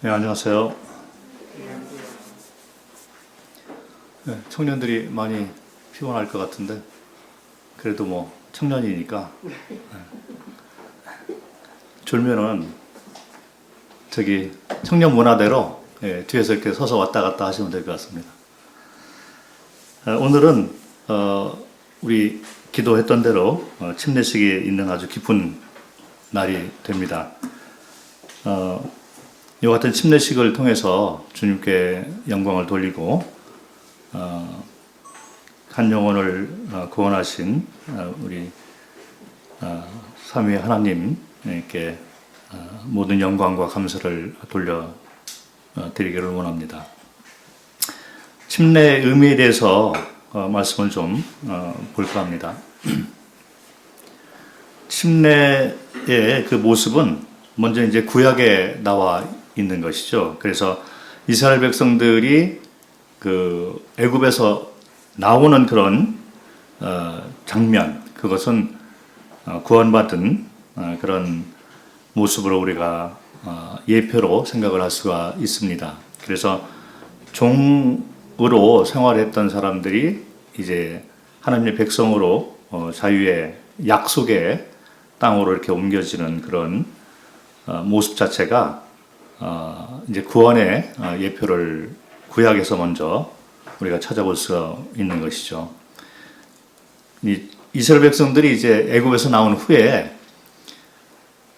네, 안녕하세요. 네, 청년들이 많이 피곤할 것 같은데 그래도 뭐 청년이니까 졸면은 저기 청년 문화대로 뒤에서 이렇게 서서 왔다 갔다 하시면 될 것 같습니다. 오늘은 우리 기도했던 대로 침례식이 있는 아주 깊은 날이 됩니다. 이 같은 침례식을 통해서 주님께 영광을 돌리고 한 영혼을 구원하신 우리 삼위의 하나님께 모든 영광과 감사를 돌려드리기를 원합니다. 침례의 의미에 대해서 말씀을 좀 볼까 합니다. 침례의 그 모습은 먼저 이제 구약에 나와 있는 것이죠. 그래서 이스라엘 백성들이 그 애굽에서 나오는 그런 장면, 그것은 구원받은 그런 모습으로 우리가 예표로 생각을 할 수가 있습니다. 그래서 종으로 생활했던 사람들이 이제 하나님의 백성으로 자유의 약속의 땅으로 이렇게 옮겨지는 그런 모습 자체가 이제 구원의 예표를 구약에서 먼저 우리가 찾아볼 수 있는 것이죠. 이스라엘 백성들이 이제 애굽에서 나온 후에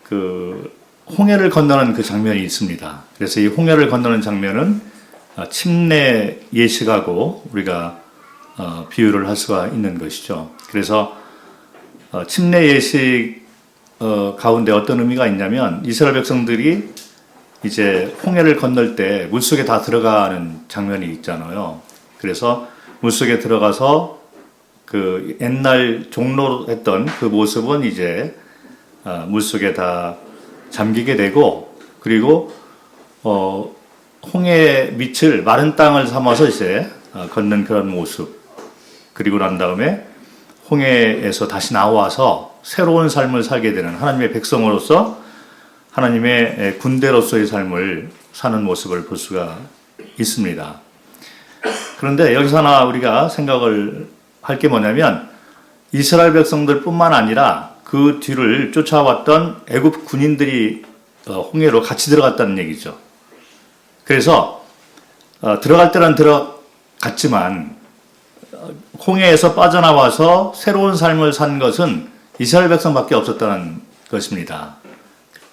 그 홍해를 건너는 그 장면이 있습니다. 그래서 이 홍해를 건너는 장면은 침례 예식하고 우리가 비유를 할 수가 있는 것이죠. 그래서 침례 예식 가운데 어떤 의미가 있냐면 이스라엘 백성들이 이제 홍해를 건널 때 물속에 다 들어가는 장면이 있잖아요. 그래서 물속에 들어가서 그 옛날 종로했던 그 모습은 이제 물속에 다 잠기게 되고, 그리고 홍해 밑을 마른 땅을 삼아서 이제 걷는 그런 모습. 그리고 난 다음에 홍해에서 다시 나와서 새로운 삶을 살게 되는 하나님의 백성으로서 하나님의 군대로서의 삶을 사는 모습을 볼 수가 있습니다. 그런데 여기서 하나 우리가 생각을 할 게 뭐냐면 이스라엘 백성들뿐만 아니라 그 뒤를 쫓아왔던 애굽 군인들이 홍해로 같이 들어갔다는 얘기죠. 그래서 들어갈 때는 들어갔지만 홍해에서 빠져나와서 새로운 삶을 산 것은 이스라엘 백성밖에 없었다는 것입니다.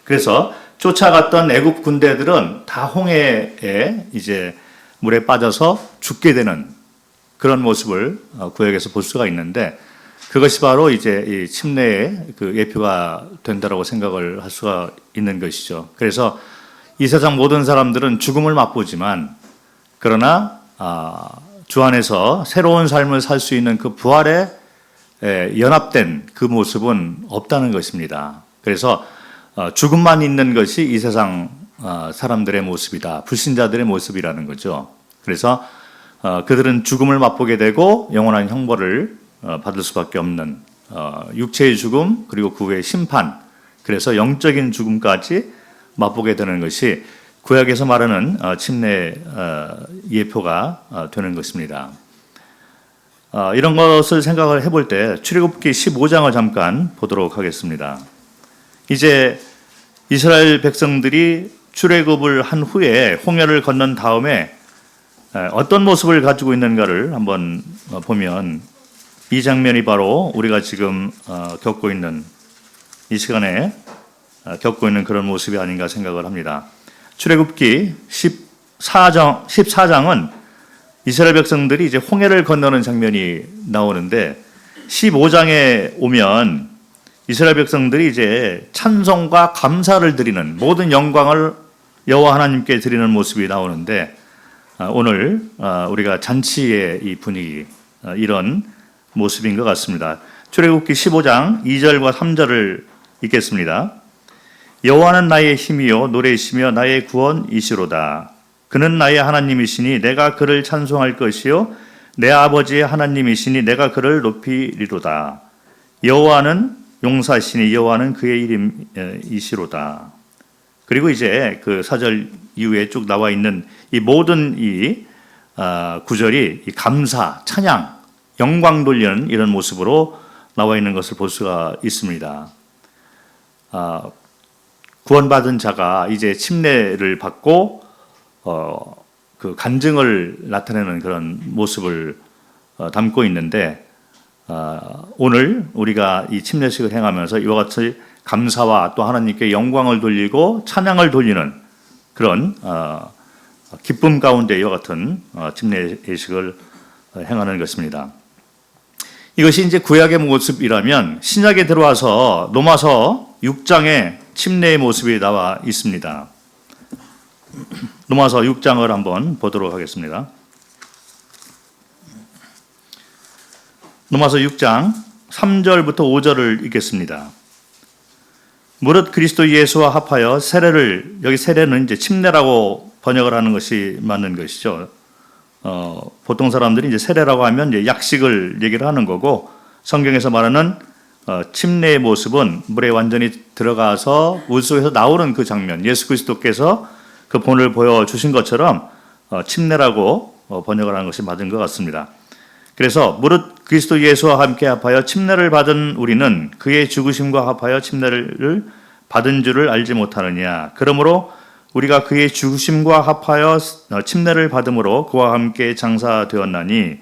그래서 쫓아갔던 애굽 군대들은 다 홍해에 이제 물에 빠져서 죽게 되는 그런 모습을 구약에서 볼 수가 있는데, 그것이 바로 이제 이 침례의 그 예표가 된다라고 생각을 할 수가 있는 것이죠. 그래서 이 세상 모든 사람들은 죽음을 맛보지만, 그러나 주 안에서 새로운 삶을 살 수 있는 그 부활에 연합된 그 모습은 없다는 것입니다. 그래서 죽음만 있는 것이 이 세상 사람들의 모습이다. 불신자들의 모습이라는 거죠. 그래서 그들은 죽음을 맛보게 되고 영원한 형벌을 받을 수밖에 없는 육체의 죽음, 그리고 그 후의 심판, 그래서 영적인 죽음까지 맛보게 되는 것이 구약에서 말하는 침례 예표가 되는 것입니다. 이런 것을 생각을 해볼 때 출애굽기 15장을 잠깐 보도록 하겠습니다. 이제 이스라엘 백성들이 출애굽을 한 후에 홍해를 건넌 다음에 어떤 모습을 가지고 있는가를 한번 보면 이 장면이 바로 우리가 지금 겪고 있는 이 시간에 겪고 있는 그런 모습이 아닌가 생각을 합니다. 출애굽기 14장은 이스라엘 백성들이 이제 홍해를 건너는 장면이 나오는데 15장에 오면 이스라엘 백성들이 이제 찬송과 감사를 드리는, 모든 영광을 여호와 하나님께 드리는 모습이 나오는데, 오늘 우리가 잔치의 이 분위기, 이런 모습인 것 같습니다. 출애굽기 15장 2절과 3절을 읽겠습니다. 여호와는 나의 힘이요 노래이시며 나의 구원이시로다. 그는 나의 하나님이시니 내가 그를 찬송할 것이요 내 아버지의 하나님이시니 내가 그를 높이리로다. 여호와는 용사시니 여호와는 그의 이름이시로다. 그리고 이제 그 4절 이후에 쭉 나와 있는 이 모든 이 구절이 이 감사, 찬양, 영광 돌리는 이런 모습으로 나와 있는 것을 볼 수가 있습니다. 구원받은 자가 이제 침례를 받고 그 간증을 나타내는 그런 모습을 담고 있는데, 오늘 우리가 이 침례식을 행하면서 이와 같이 감사와 또 하나님께 영광을 돌리고 찬양을 돌리는 그런 기쁨 가운데 이와 같은 침례식을 행하는 것입니다. 이것이 이제 구약의 모습이라면 신약에 들어와서 로마서 6장에 침례의 모습이 나와 있습니다. 로마서 6장을 한번 보도록 하겠습니다. 로마서 6장 3절부터 5절을 읽겠습니다. 무릇 그리스도 예수와 합하여 세례를, 여기 세례는 이제 침례라고 번역을 하는 것이 맞는 것이죠. 보통 사람들이 이제 세례라고 하면 이제 약식을 얘기를 하는 거고, 성경에서 말하는 침례의 모습은 물에 완전히 들어가서 물 속에서 나오는 그 장면, 예수 그리스도께서 그 본을 보여주신 것처럼 침례라고 번역을 하는 것이 맞은 것 같습니다. 그래서 무릇 그리스도 예수와 함께 합하여 침례를 받은 우리는 그의 죽으심과 합하여 침례를 받은 줄을 알지 못하느냐. 그러므로 우리가 그의 죽으심과 합하여 침례를 받음으로 그와 함께 장사되었나니,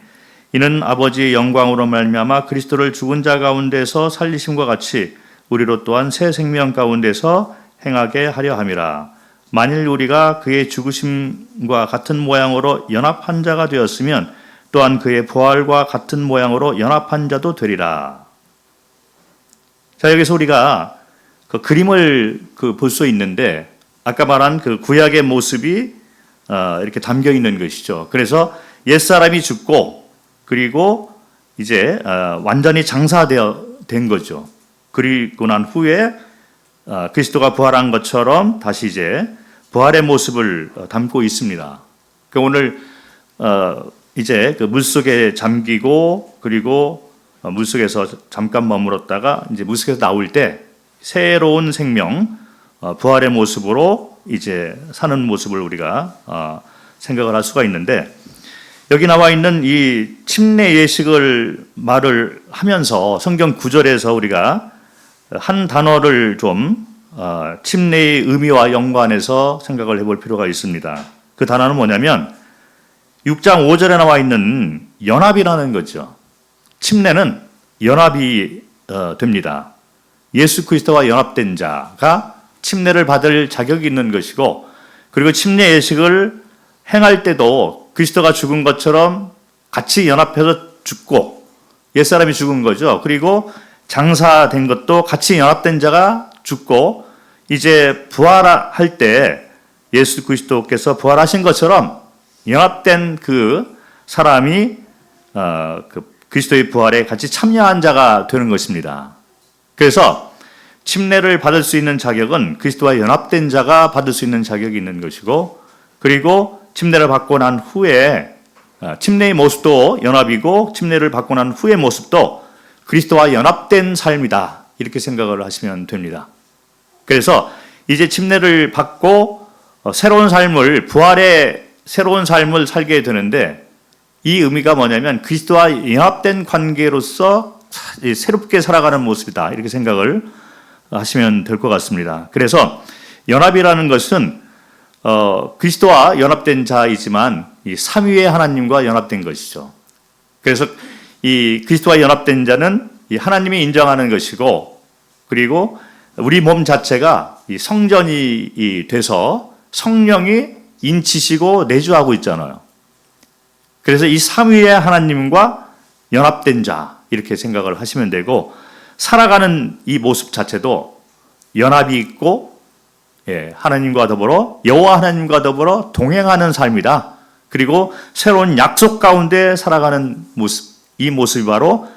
이는 아버지의 영광으로 말미암아 그리스도를 죽은 자 가운데서 살리심과 같이 우리로 또한 새 생명 가운데서 행하게 하려 함이라. 만일 우리가 그의 죽으심과 같은 모양으로 연합한 자가 되었으면 또한 그의 부활과 같은 모양으로 연합한 자도 되리라. 자, 여기서 우리가 그 그림을 볼 수 있는데, 아까 말한 그 구약의 모습이 이렇게 담겨 있는 것이죠. 그래서 옛사람이 죽고, 그리고 이제 완전히 된 거죠. 그리고 난 후에 그리스도가 부활한 것처럼 다시 이제 부활의 모습을 담고 있습니다. 그 오늘 이제 그 물속에 잠기고, 그리고 물속에서 잠깐 머물었다가 이제 물속에서 나올 때 새로운 생명, 부활의 모습으로 이제 사는 모습을 우리가 생각을 할 수가 있는데, 여기 나와 있는 이 침례 예식을 말을 하면서 성경 구절에서 우리가 한 단어를 좀 침례의 의미와 연관해서 생각을 해볼 필요가 있습니다. 그 단어는 뭐냐면 6장 5절에 나와 있는 연합이라는 거죠. 침례는 연합이 됩니다. 예수 그리스도와 연합된 자가 침례를 받을 자격이 있는 것이고, 그리고 침례 예식을 행할 때도 그리스도가 죽은 것처럼 같이 연합해서 죽고, 옛사람이 죽은 거죠. 그리고 장사된 것도 같이 연합된 자가 죽고, 이제 부활할 때 예수 그리스도께서 부활하신 것처럼 연합된 그 사람이 그 그리스도의 부활에 같이 참여한 자가 되는 것입니다. 그래서 침례를 받을 수 있는 자격은 그리스도와 연합된 자가 받을 수 있는 자격이 있는 것이고, 그리고 침례를 받고 난 후에 침례의 모습도 연합이고, 침례를 받고 난 후의 모습도 그리스도와 연합된 삶이다, 이렇게 생각을 하시면 됩니다. 그래서 이제 침례를 받고 새로운 삶을, 부활의 새로운 삶을 살게 되는데, 이 의미가 뭐냐면 그리스도와 연합된 관계로서 새롭게 살아가는 모습이다, 이렇게 생각을 하시면 될 것 같습니다. 그래서 연합이라는 것은 그리스도와 연합된 자이지만 이 삼위의 하나님과 연합된 것이죠. 그래서 이 그리스도와 연합된 자는 이 하나님이 인정하는 것이고, 그리고 우리 몸 자체가 이 성전이 돼서 성령이 인치시고 내주하고 있잖아요. 그래서 이 삼위의 하나님과 연합된 자, 이렇게 생각을 하시면 되고, 살아가는 이 모습 자체도 연합이 있고, 하나님과 더불어, 여호와 하나님과 더불어 동행하는 삶이다. 그리고 새로운 약속 가운데 살아가는 모습, 이 모습이 바로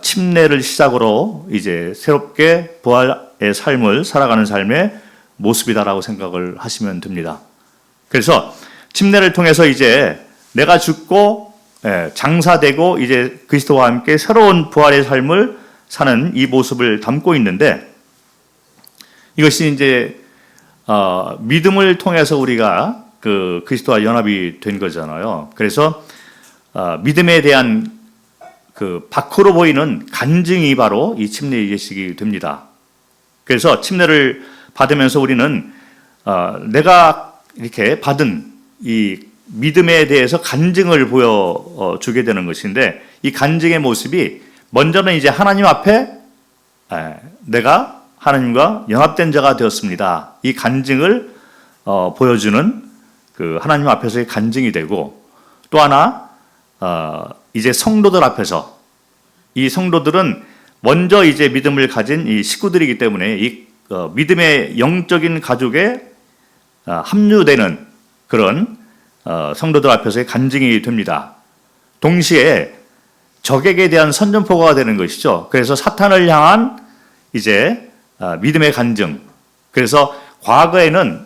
침례를 시작으로 이제 새롭게 부활의 삶을 살아가는 삶의 모습이다라고 생각을 하시면 됩니다. 그래서 침례를 통해서 이제 내가 죽고 장사되고 이제 그리스도와 함께 새로운 부활의 삶을 사는 이 모습을 담고 있는데, 이것이 이제 믿음을 통해서 우리가 그 그리스도와 연합이 된 거잖아요. 그래서 믿음에 대한 그 밖으로 보이는 간증이 바로 이 침례 예식이 됩니다. 그래서 침례를 받으면서 우리는 내가 이렇게 받은 이 믿음에 대해서 간증을 보여주게 되는 것인데, 이 간증의 모습이 먼저는 이제 하나님 앞에 내가 하나님과 연합된 자가 되었습니다. 이 간증을 보여주는 그 하나님 앞에서의 간증이 되고, 또 하나 이제 성도들 앞에서, 이 성도들은 먼저 이제 믿음을 가진 이 식구들이기 때문에 이 믿음의 영적인 가족에 합류되는 그런 성도들 앞에서의 간증이 됩니다. 동시에 적에게 대한 선전포고가 되는 것이죠. 그래서 사탄을 향한 이제 믿음의 간증. 그래서 과거에는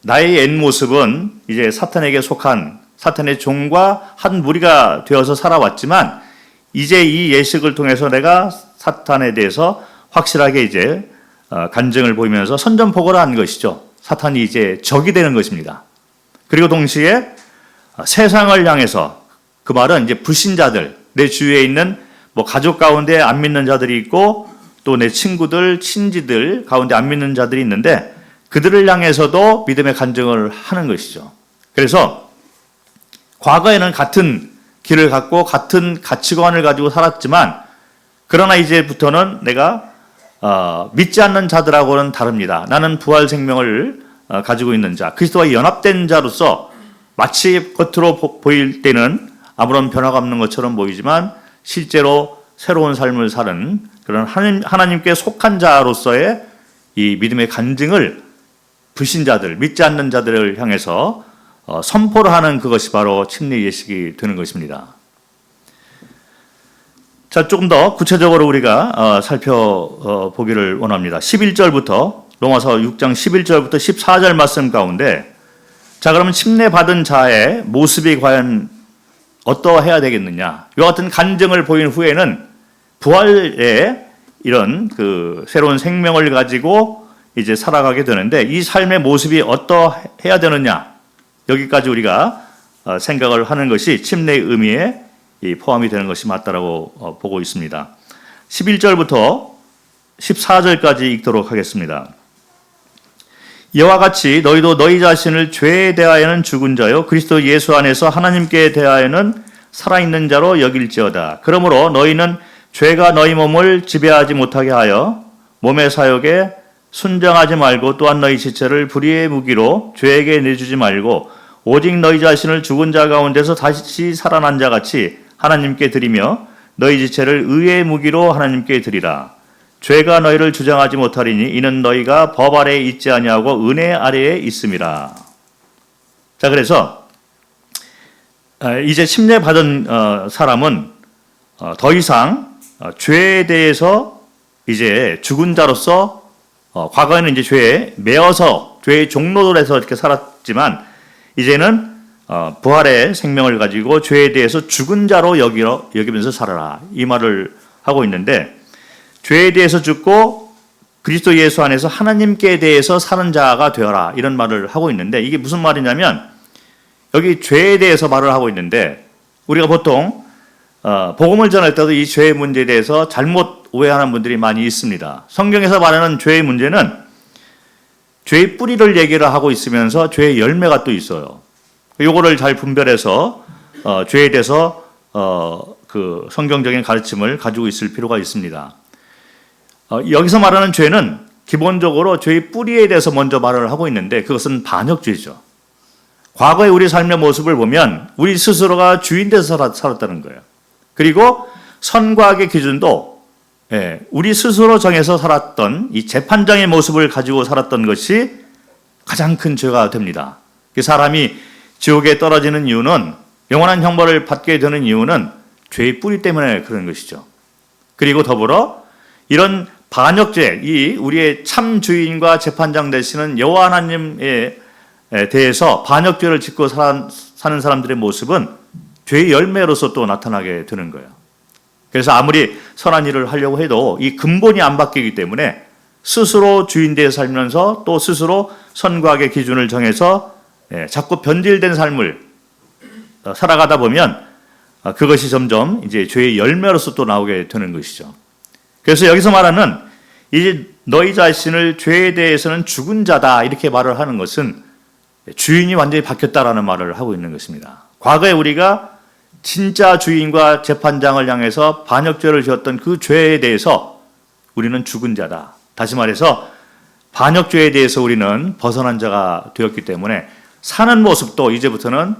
나의 옛 모습은 이제 사탄에게 속한 사탄의 종과 한 무리가 되어서 살아왔지만, 이제 이 예식을 통해서 내가 사탄에 대해서 확실하게 이제 간증을 보이면서 선전포고를 한 것이죠. 사탄이 이제 적이 되는 것입니다. 그리고 동시에 세상을 향해서, 그 말은 이제 불신자들, 내 주위에 있는 뭐 가족 가운데 안 믿는 자들이 있고, 또 내 친구들, 친지들 가운데 안 믿는 자들이 있는데, 그들을 향해서도 믿음의 간증을 하는 것이죠. 그래서 과거에는 같은 길을 갖고 같은 가치관을 가지고 살았지만, 그러나 이제부터는 내가 믿지 않는 자들하고는 다릅니다. 나는 부활 생명을 가지고 있는 자, 그리스도와 연합된 자로서 마치 겉으로 보일 때는 아무런 변화가 없는 것처럼 보이지만, 실제로 새로운 삶을 사는 그런 하나님께 속한 자로서의 이 믿음의 간증을 불신자들, 믿지 않는 자들을 향해서 선포를 하는 그것이 바로 침례 예식이 되는 것입니다. 자, 조금 더 구체적으로 우리가 살펴보기를 원합니다. 11절부터, 로마서 6장 11절부터 14절 말씀 가운데, 자, 그러면 침례 받은 자의 모습이 과연 어떠해야 되겠느냐? 이와 같은 간증을 보인 후에는 부활의 이런 그 새로운 생명을 가지고 이제 살아가게 되는데, 이 삶의 모습이 어떠해야 되느냐? 여기까지 우리가 생각을 하는 것이 침례의 의미에 포함이 되는 것이 맞다라고 보고 있습니다. 11절부터 14절까지 읽도록 하겠습니다. 이와 같이 너희도 너희 자신을 죄에 대하여는 죽은 자요 그리스도 예수 안에서 하나님께 대하여는 살아있는 자로 여길지어다. 그러므로 너희는 죄가 너희 몸을 지배하지 못하게 하여 몸의 사욕에 순정하지 말고, 또한 너희 지체를 불의의 무기로 죄에게 내주지 말고, 오직 너희 자신을 죽은 자 가운데서 다시 살아난 자 같이 하나님께 드리며 너희 지체를 의의 무기로 하나님께 드리라. 죄가 너희를 주장하지 못하리니 이는 너희가 법 아래에 있지 아니하고 은혜 아래에 있음이라. 자, 그래서 이제 침례 받은 사람은 더 이상 죄에 대해서 이제 죽은 자로서, 과거에는 이제 죄에 매어서 죄의 종로들에서 이렇게 살았지만, 이제는 부활의 생명을 가지고 죄에 대해서 죽은 자로 여기면서 살아라, 이 말을 하고 있는데, 죄에 대해서 죽고 그리스도 예수 안에서 하나님께 대해서 사는 자가 되어라, 이런 말을 하고 있는데, 이게 무슨 말이냐면, 여기 죄에 대해서 말을 하고 있는데, 우리가 보통 복음을 전할 때도 이 죄의 문제에 대해서 잘못 오해하는 분들이 많이 있습니다. 성경에서 말하는 죄의 문제는 죄의 뿌리를 얘기를 하고 있으면서 죄의 열매가 또 있어요. 요거를 잘 분별해서 죄에 대해서 그 성경적인 가르침을 가지고 있을 필요가 있습니다. 여기서 말하는 죄는 기본적으로 죄의 뿌리에 대해서 먼저 말을 하고 있는데, 그것은 반역죄죠. 과거의 우리 삶의 모습을 보면 우리 스스로가 주인 돼서 살았다는 거예요. 그리고 선과 악의 기준도 우리 스스로 정해서 살았던 이 재판장의 모습을 가지고 살았던 것이 가장 큰 죄가 됩니다. 그 사람이 지옥에 떨어지는 이유는, 영원한 형벌을 받게 되는 이유는 죄의 뿌리 때문에 그런 것이죠. 그리고 더불어 이런 반역죄, 이 우리의 참 주인과 재판장 되시는 여호와 하나님에 대해서 반역죄를 짓고 사는 사람들의 모습은 죄의 열매로서 또 나타나게 되는 거예요. 그래서 아무리 선한 일을 하려고 해도 이 근본이 안 바뀌기 때문에 스스로 주인되어 살면서 또 스스로 선과 악의 기준을 정해서 자꾸 변질된 삶을 살아가다 보면 그것이 점점 이제 죄의 열매로서 또 나오게 되는 것이죠. 그래서 여기서 말하는 이제 너희 자신을 죄에 대해서는 죽은 자다 이렇게 말을 하는 것은 주인이 완전히 바뀌었다라는 말을 하고 있는 것입니다. 과거에 우리가 진짜 주인과 재판장을 향해서 반역죄를 지었던 그 죄에 대해서 우리는 죽은 자다. 다시 말해서 반역죄에 대해서 우리는 벗어난 자가 되었기 때문에 사는 모습도 이제부터는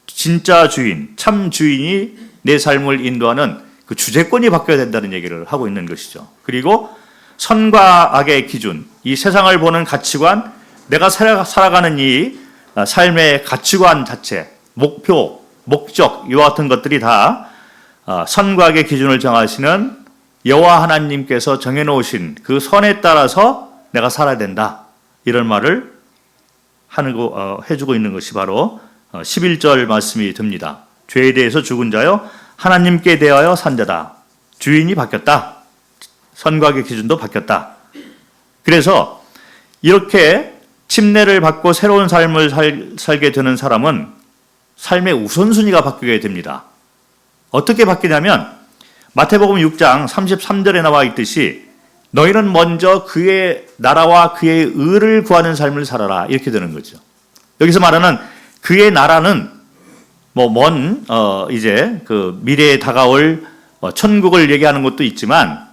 진짜 주인, 참 주인이 내 삶을 인도하는 그 주재권이 바뀌어야 된다는 얘기를 하고 있는 것이죠. 그리고 선과 악의 기준, 이 세상을 보는 가치관, 내가 살아가는 이 삶의 가치관 자체, 목표, 목적, 이와 같은 것들이 다 선과 악의 기준을 정하시는 여호와 하나님께서 정해놓으신 그 선에 따라서 내가 살아야 된다. 이런 말을 해주고 있는 것이 바로 11절 말씀이 듭니다. 죄에 대해서 죽은 자요 하나님께 대하여 산 자다. 주인이 바뀌었다. 선과 악의 기준도 바뀌었다. 그래서 이렇게 침례를 받고 새로운 삶을 살게 되는 사람은 삶의 우선순위가 바뀌게 됩니다. 어떻게 바뀌냐면 마태복음 6장 33절에 나와 있듯이 너희는 먼저 그의 나라와 그의 의를 구하는 삶을 살아라 이렇게 되는 거죠. 여기서 말하는 그의 나라는 이제 그 미래에 다가올 천국을 얘기하는 것도 있지만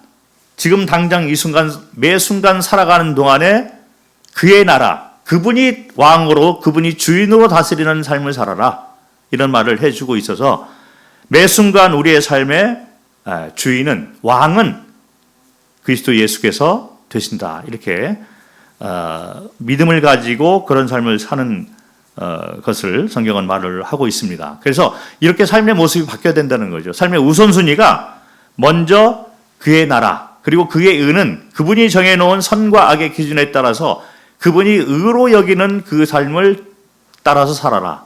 지금 당장 이 순간 매 순간 살아가는 동안에 그의 나라, 그분이 왕으로 그분이 주인으로 다스리는 삶을 살아라 이런 말을 해주고 있어서 매 순간 우리의 삶의 주인은 왕은 그리스도 예수께서 되신다 이렇게 믿음을 가지고 그런 삶을 사는 것을 성경은 말을 하고 있습니다. 그래서 이렇게 삶의 모습이 바뀌어야 된다는 거죠. 삶의 우선순위가 먼저 그의 나라 그리고 그의 의는 그분이 정해놓은 선과 악의 기준에 따라서 그분이 의로 여기는 그 삶을 따라서 살아라.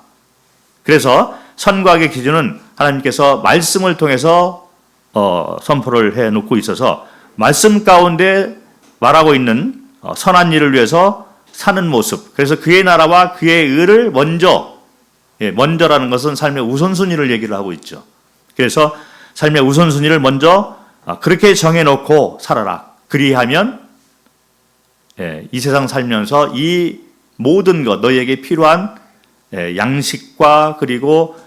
그래서 선과 악의 기준은 하나님께서 말씀을 통해서 선포를 해놓고 있어서 말씀 가운데 말하고 있는 선한 일을 위해서 사는 모습. 그래서 그의 나라와 그의 의를 먼저라는 것은 삶의 우선순위를 얘기를 하고 있죠. 그래서 삶의 우선순위를 먼저 그렇게 정해놓고 살아라. 그리하면 이 세상 살면서 이 모든 것 너희에게 필요한 양식과 그리고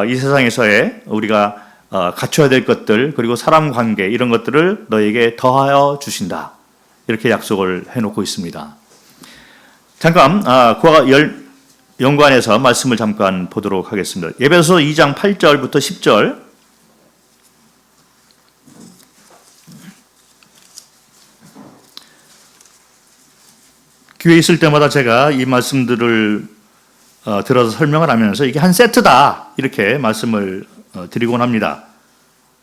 이 세상에서의 우리가 갖춰야 될 것들 그리고 사람 관계 이런 것들을 너희에게 더하여 주신다. 이렇게 약속을 해놓고 있습니다. 잠깐 그와 연관해서 말씀을 잠깐 보도록 하겠습니다. 에베소서 2장 8절부터 10절 교회에 있을 때마다 제가 이 말씀들을 들어서 설명을 하면서 이게 한 세트다 이렇게 말씀을 드리곤 합니다.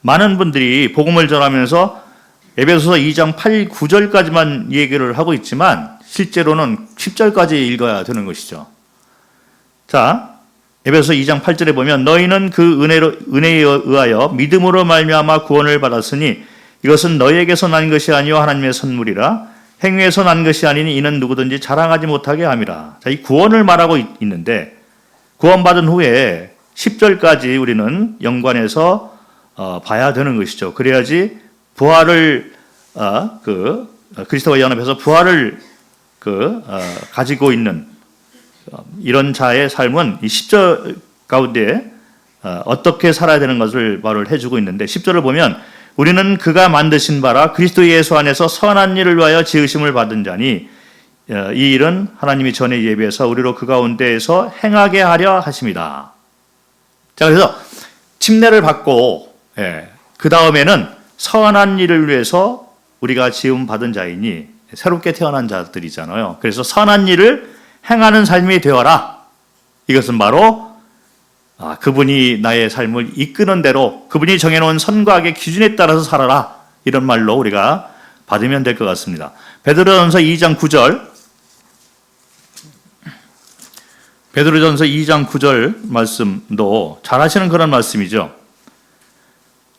많은 분들이 복음을 전하면서 에베소서 2장 8, 9절까지만 얘기를 하고 있지만 실제로는 10절까지 읽어야 되는 것이죠. 자, 에베소서 2장 8절에 보면 너희는 그 은혜에 의하여 믿음으로 말미암아 구원을 받았으니 이것은 너희에게서 난 것이 아니요 하나님의 선물이라 행위에서 난 것이 아니니 이는 누구든지 자랑하지 못하게 함이라. 자, 이 구원을 말하고 있는데 구원받은 후에 10절까지 우리는 연관해서 봐야 되는 것이죠. 그래야지 부활을 그리스도와 연합해서 부활을 가지고 있는 이런 자의 삶은 이 10절 가운데 어떻게 살아야 되는 것을 말을 해주고 있는데 10절을 보면 우리는 그가 만드신 바라 그리스도 예수 안에서 선한 일을 위하여 지으심을 받은 자니 이 일은 하나님이 전에 예비해서 우리로 그 가운데에서 행하게 하려 하심이다. 자, 그래서 침례를 받고 그 다음에는 선한 일을 위해서 우리가 지음 받은 자이니 새롭게 태어난 자들이잖아요. 그래서 선한 일을 행하는 삶이 되어라. 이것은 바로 그분이 나의 삶을 이끄는 대로 그분이 정해놓은 선과 악의 기준에 따라서 살아라. 이런 말로 우리가 받으면 될 것 같습니다. 베드로전서 2장 9절 베드로전서 2장 9절 말씀도 잘 하시는 그런 말씀이죠.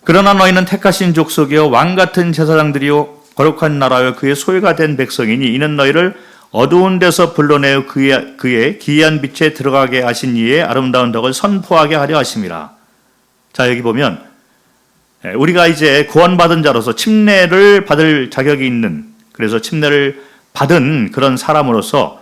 그러나 너희는 택하신 족속이요 왕같은 제사장들이요 거룩한 나라와 그의 소유가 된 백성이니 이는 너희를 어두운 데서 불러내어 그의 기이한 빛에 들어가게 하신 이의 아름다운 덕을 선포하게 하려 하심이라. 자, 여기 보면 우리가 이제 구원받은 자로서 침례를 받을 자격이 있는, 그래서 침례를 받은 그런 사람으로서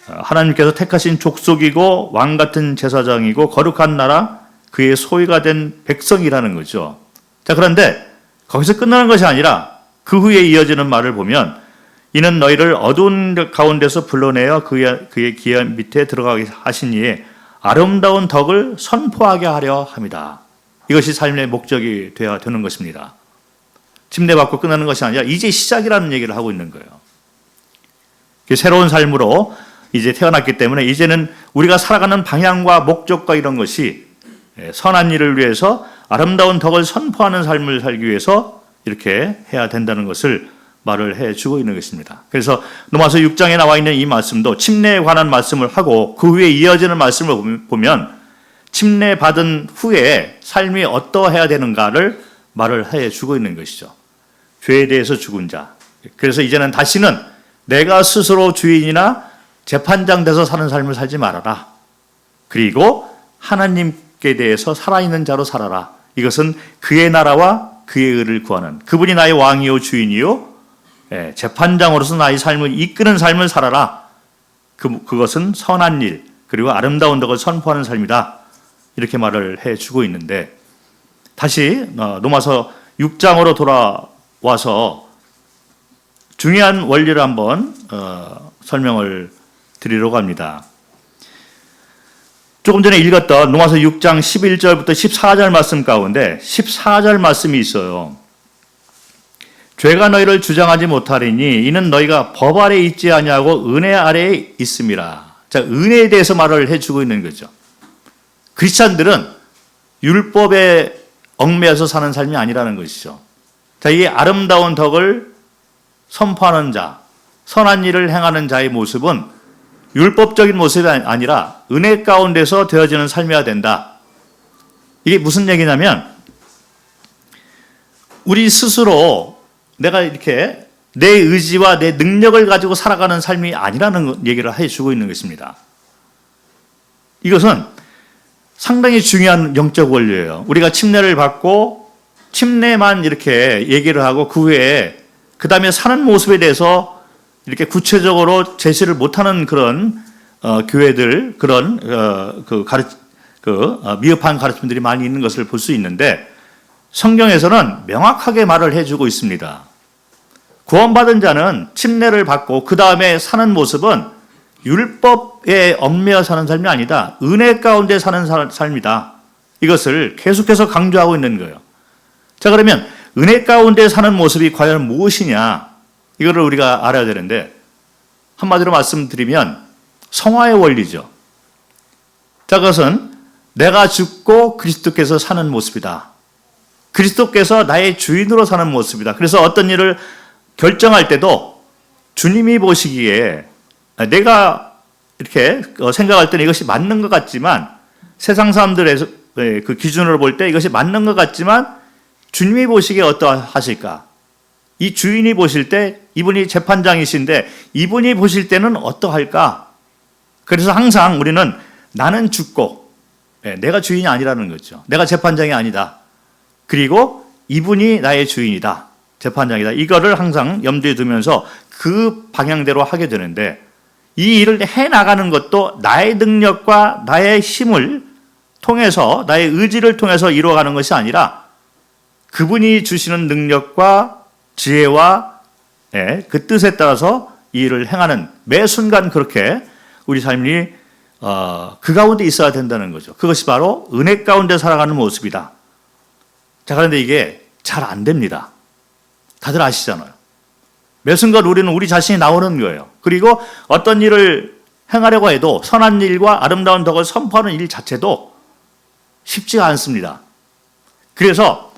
하나님께서 택하신 족속이고 왕같은 제사장이고 거룩한 나라 그의 소유가 된 백성이라는 거죠. 자, 그런데 거기서 끝나는 것이 아니라 그 후에 이어지는 말을 보면 이는 너희를 어두운 가운데서 불러내어 그의 기한 밑에 들어가게 하신 이의 아름다운 덕을 선포하게 하려 합니다. 이것이 삶의 목적이 되어야 되는 것입니다. 침례받고 끝나는 것이 아니라 이제 시작이라는 얘기를 하고 있는 거예요. 새로운 삶으로 이제 태어났기 때문에 이제는 우리가 살아가는 방향과 목적과 이런 것이 선한 일을 위해서 아름다운 덕을 선포하는 삶을 살기 위해서 이렇게 해야 된다는 것을 말을 해주고 있는 것입니다. 그래서 로마서 6장에 나와 있는 이 말씀도 침례에 관한 말씀을 하고 그 후에 이어지는 말씀을 보면 침례 받은 후에 삶이 어떠해야 되는가를 말을 해주고 있는 것이죠. 죄에 대해서 죽은 자. 그래서 이제는 다시는 내가 스스로 주인이나 재판장 돼서 사는 삶을 살지 말아라. 그리고 하나님께 대해서 살아있는 자로 살아라. 이것은 그의 나라와 그의 의를 구하는, 그분이 나의 왕이요 주인이요 재판장으로서 나의 삶을 이끄는 삶을 살아라. 그것은 선한 일 그리고 아름다운 덕을 선포하는 삶이다. 이렇게 말을 해주고 있는데 다시 로마서 6장으로 돌아와서 중요한 원리를 한번 설명을 드리려고 합니다. 조금 전에 읽었던 로마서 6장 11절부터 14절 말씀 가운데 14절 말씀이 있어요. 죄가 너희를 주장하지 못하리니 이는 너희가 법 아래에 있지 아니하고 은혜 아래에 있음이라. 자, 은혜에 대해서 말을 해주고 있는 거죠. 크리스찬들은 율법에 얽매여서 사는 삶이 아니라는 것이죠. 자, 이 아름다운 덕을 선포하는 자, 선한 일을 행하는 자의 모습은 율법적인 모습이 아니라 은혜 가운데서 되어지는 삶이어야 된다. 이게 무슨 얘기냐면 우리 스스로 내가 이렇게 내 의지와 내 능력을 가지고 살아가는 삶이 아니라는 얘기를 해주고 있는 것입니다. 이것은 상당히 중요한 영적 원리예요. 우리가 침례를 받고 침례만 이렇게 얘기를 하고 그 후에 그 다음에 사는 모습에 대해서 이렇게 구체적으로 제시를 못하는 그런 교회들, 그런 미흡한 가르침들이 많이 있는 것을 볼 수 있는데 성경에서는 명확하게 말을 해주고 있습니다. 구원받은 자는 침례를 받고 그 다음에 사는 모습은 율법에 얽매여 사는 삶이 아니다. 은혜 가운데 사는 삶이다. 이것을 계속해서 강조하고 있는 거예요. 자, 그러면 은혜 가운데 사는 모습이 과연 무엇이냐? 이거를 우리가 알아야 되는데 한마디로 말씀드리면 성화의 원리죠. 자, 그것은 내가 죽고 그리스도께서 사는 모습이다. 그리스도께서 나의 주인으로 사는 모습이다. 그래서 어떤 일을 결정할 때도 주님이 보시기에 내가 이렇게 생각할 때는 이것이 맞는 것 같지만 세상 사람들의 그 기준으로 볼 때 이것이 맞는 것 같지만 주님이 보시기에 어떠하실까? 이 주인이 보실 때 이분이 재판장이신데 이분이 보실 때는 어떠할까? 그래서 항상 우리는 나는 죽고 내가 주인이 아니라는 거죠. 내가 재판장이 아니다. 그리고 이분이 나의 주인이다. 재판장이다. 이거를 항상 염두에 두면서 그 방향대로 하게 되는데 이 일을 해나가는 것도 나의 능력과 나의 힘을 통해서 나의 의지를 통해서 이루어가는 것이 아니라 그분이 주시는 능력과 지혜와 그 뜻에 따라서 이 일을 행하는 매 순간 그렇게 우리 삶이 그 가운데 있어야 된다는 거죠. 그것이 바로 은혜 가운데 살아가는 모습이다. 자, 그런데 이게 잘 안 됩니다. 다들 아시잖아요. 매 순간 우리는 우리 자신이 나오는 거예요. 그리고 어떤 일을 행하려고 해도 선한 일과 아름다운 덕을 선포하는 일 자체도 쉽지가 않습니다. 그래서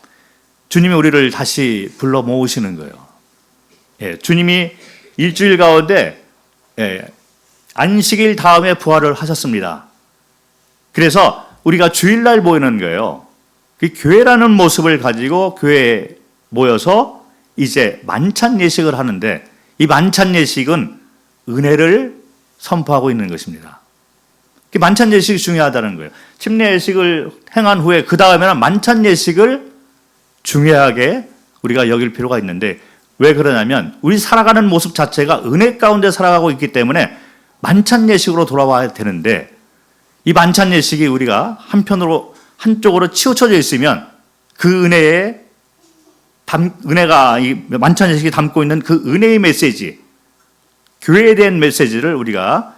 주님이 우리를 다시 불러 모으시는 거예요. 주님이 일주일 가운데 안식일 다음에 부활을 하셨습니다. 그래서 우리가 주일날 모이는 거예요. 그 교회라는 모습을 가지고 교회에 모여서 이제 만찬 예식을 하는데 이 만찬 예식은 은혜를 선포하고 있는 것입니다. 만찬 예식이 중요하다는 거예요. 침례 예식을 행한 후에 그 다음에는 만찬 예식을 중요하게 우리가 여길 필요가 있는데 왜 그러냐면 우리 살아가는 모습 자체가 은혜 가운데 살아가고 있기 때문에 만찬 예식으로 돌아와야 되는데 이 만찬 예식이 우리가 한쪽으로 치우쳐져 있으면 그 은혜가 이 만찬 예식이 담고 있는 그 은혜의 메시지, 교회에 대한 메시지를 우리가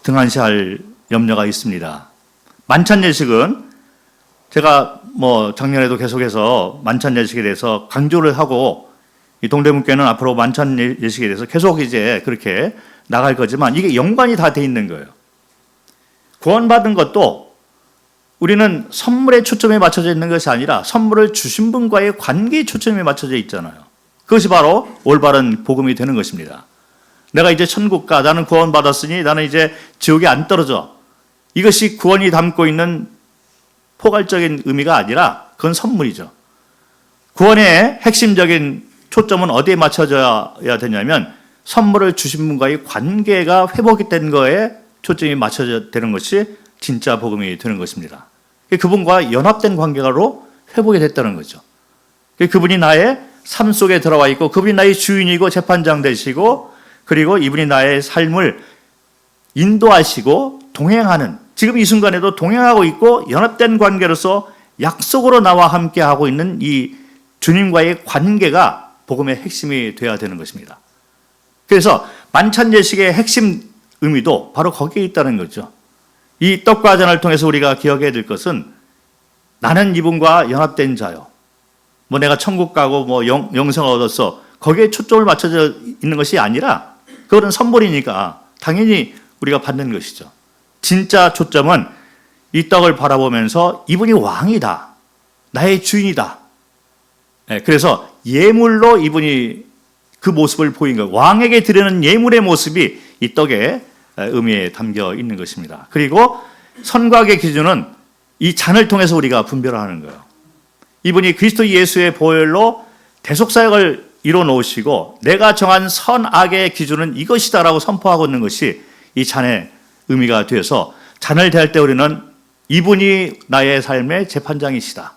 등한시할 염려가 있습니다. 만찬 예식은 제가 작년에도 계속해서 만찬 예식에 대해서 강조를 하고 이 동대문교회는 앞으로 만찬 예식에 대해서 계속 이제 그렇게 나갈 거지만 이게 연관이 다 돼 있는 거예요. 구원받은 것도 우리는 선물에 초점이 맞춰져 있는 것이 아니라 선물을 주신 분과의 관계에 초점이 맞춰져 있잖아요. 그것이 바로 올바른 복음이 되는 것입니다. 내가 이제 천국 가, 나는 구원받았으니 나는 이제 지옥에 안 떨어져. 이것이 구원이 담고 있는 포괄적인 의미가 아니라 그건 선물이죠. 구원의 핵심적인 초점은 어디에 맞춰져야 되냐면 선물을 주신 분과의 관계가 회복이 된 거에 초점이 맞춰져야 되는 것이 진짜 복음이 되는 것입니다. 그분과 연합된 관계로 회복이 됐다는 거죠. 그분이 나의 삶 속에 들어와 있고 그분이 나의 주인이고 재판장 되시고 그리고 이분이 나의 삶을 인도하시고 동행하는, 지금 이 순간에도 동행하고 있고 연합된 관계로서 약속으로 나와 함께하고 있는 이 주님과의 관계가 복음의 핵심이 되어야 되는 것입니다. 그래서 만찬 예식의 핵심 의미도 바로 거기에 있다는 거죠. 이 떡과 잔을 통해서 우리가 기억해야 될 것은 나는 이분과 연합된 자요. 내가 천국 가고 영생을 얻었어. 거기에 초점을 맞춰져 있는 것이 아니라 그거는 선물이니까 당연히 우리가 받는 것이죠. 진짜 초점은 이 떡을 바라보면서 이분이 왕이다. 나의 주인이다. 그래서 예물로 이분이 그 모습을 보인 거예요. 왕에게 드리는 예물의 모습이 이 떡의 의미에 담겨 있는 것입니다. 그리고 선각의 기준은 이 잔을 통해서 우리가 분별하는 거예요. 이분이 그리스도 예수의 보혈로 대속사역을 이뤄 놓으시고 내가 정한 선악의 기준은 이것이다라고 선포하고 있는 것이 이 잔의 의미가 되어서 잔을 대할 때 우리는 이분이 나의 삶의 재판장이시다.